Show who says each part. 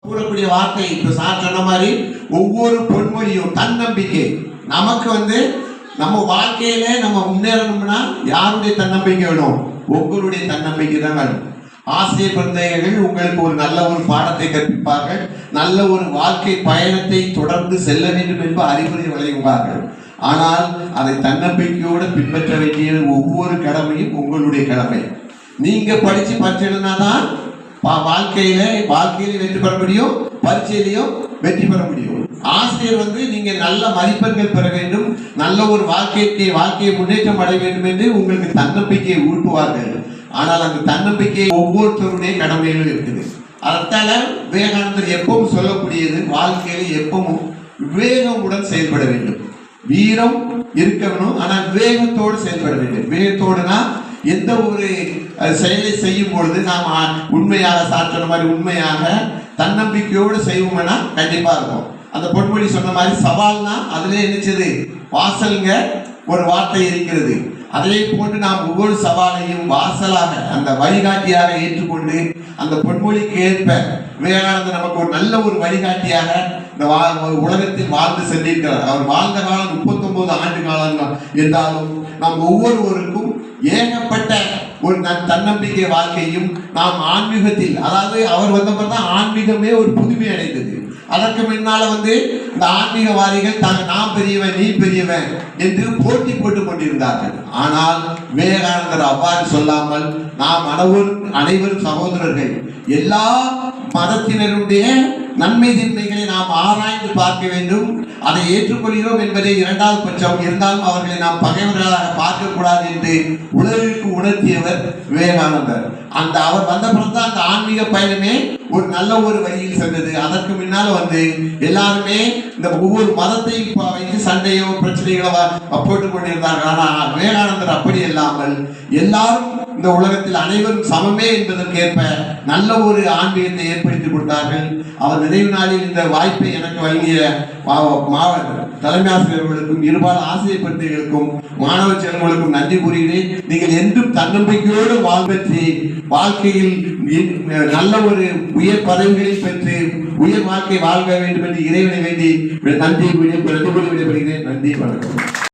Speaker 1: கூறக்கூடிய வார்த்தை இப்ப சார் சொன்ன மாதிரி ஒவ்வொரு பொன்மொழியும் தன்னம்பிக்கை. நமக்கு நம்ம வாழ்க்கையில நம்ம முன்னேறணும்னா யாருடைய தன்னம்பிக்கை வேணும்? உங்களுடைய தன்னம்பிக்கை தான் வேணும். ஆசிரியர் குழந்தைகள் உங்களுக்கு ஒரு நல்ல ஒரு பாடத்தை கற்பிப்பார்கள், நல்ல ஒரு வாழ்க்கை பயணத்தை தொடர்ந்து செல்ல வேண்டும் என்ப அறிவுரை வழங்குவார்கள். ஆனால் அதை தன்னம்பிக்கையோடு பின்பற்ற வேண்டிய ஒவ்வொரு கடமையும் உங்களுடைய கடமை. நீங்க படிச்சு பரீட்சைனாதான் வாழ்க்கையில வெற்றி பெற முடியும், பரீட்சையிலையும் வெற்றி பெற முடியும். ஆசிரியர் நீங்க நல்ல மதிப்பெண்கள் பெற வேண்டும், நல்ல ஒரு வாழ்க்கையை முன்னேற்றம் அடைய வேண்டும் என்று உங்களுக்கு தன்னம்பிக்கையை ஊட்டுவார்கள். ஆனால் அந்த தன்னம்பிக்கை ஒவ்வொருத்தருடைய கடமையிலும் இருக்குது. அதனால விவேகானந்தர் எப்பவும் சொல்லக்கூடியது, வாழ்க்கையில எப்பவும் விவேகமுடன் செயல்பட வேண்டும். வீரம் இருக்க வேணும், ஆனால் விவேகத்தோடு செயல்பட வேண்டும். விவேகத்தோடுனா எந்த ஒரு செயலை செய்யும் பொழுது நாம் உண்மையாக சாற்ற மாதிரி உண்மையாக தன்னம்பிக்கையோடு செய்வோம்னா கண்டிப்பா இருக்கும். அந்த பொன்மொழி சொன்ன மாதிரி சவால்னா அதுல என்னச்சது வாசல்ங்க ஒரு வார்த்தை இருக்கிறது. அதே போன்று நாம் ஒவ்வொரு சவாலையும் வாசலாக அந்த வழிகாட்டியாக ஏற்றுக்கொண்டு அந்த பொன்மொழிக்கு ஏற்ப விவேகானந்தர் நமக்கு ஒரு நல்ல ஒரு வழிகாட்டியாக இந்த உலகத்தில் வாழ்ந்து சென்றிருக்கிறார். அவர் வாழ்ந்த காலம் 39 ஆண்டு காலம் என்றாலும் நாம் ஒவ்வொருவருக்கும் ஏகப்பட்ட ஒரு தன்னம்பிக்கை வாழ்க்கையும் நாம் ஆன்மீகத்தில், அதாவது அவர் வந்தப்பதான் ஆன்மீகமே ஒரு புதுமை அடைந்தது. அதற்கு முன்னால இந்த ஆன்மீகவாதிகள் நான் பெரியவன் நீ பெரியவன் என்று போட்டி போட்டுக் கொண்டிருந்தார்கள். ஆனால் விவேகானந்தர் அவ்வாறு சொல்லாமல் நாம் அனைவரும் சகோதரர்கள், எல்லா மதத்தினருடைய நன்மை தீமைகளை நாம் ஆராய்ந்து பார்க்க வேண்டும். அதை ஏற்றுக்கொள்கிறோம் என்பதை இரண்டாவது பட்சம். இருந்தாலும் அவர்களை நாம் பகைவர்களாக பார்க்கக்கூடாது என்று உலகிற்கு உணர்த்தியவர் விவேகானந்தர். அவர் வந்த பிறந்தான் அந்த ஆன்மீக பயணமே ஒரு நல்ல ஒரு வழியில் சென்றது. அதற்கு முன்னால எல்லாருமே இந்த ஒவ்வொரு மதத்தையும் வைத்து சண்டையோ பிரச்சனைகளோ போட்டுக் கொண்டிருந்தார்கள். ஆனால் விவேகானந்தர் அப்படி இல்லாமல் எல்லாரும் இந்த உலகத்தில் அனைவரும் சமமே என்பதற்கேற்ப நல்ல ஒரு ஆன்மீகத்தை ஏற்படுத்தி கொடுத்தார்கள். அவர் நினைவு நாளில் இந்த வாய்ப்பை எனக்கு வழங்கிய மாவட்ட தலைமை ஆசிரியர்களுக்கும் இருபால் ஆசிரியர் பெருமைகளுக்கும் மாணவ செல்வங்களுக்கும் நன்றி கூறுகிறேன். நீங்கள் என்றும் தன்னம்பிக்கையோடு வாழ்வற்றி வாழ்க்கையில் நல்ல ஒரு உயர் பதவிகளை பெற்று உயர் வாழ்க்கை வாழ்க வேண்டும் என்று இறைவனை வேண்டி நன்றி கூறி விடைபெறுகிறேன். நன்றி, வணக்கம்.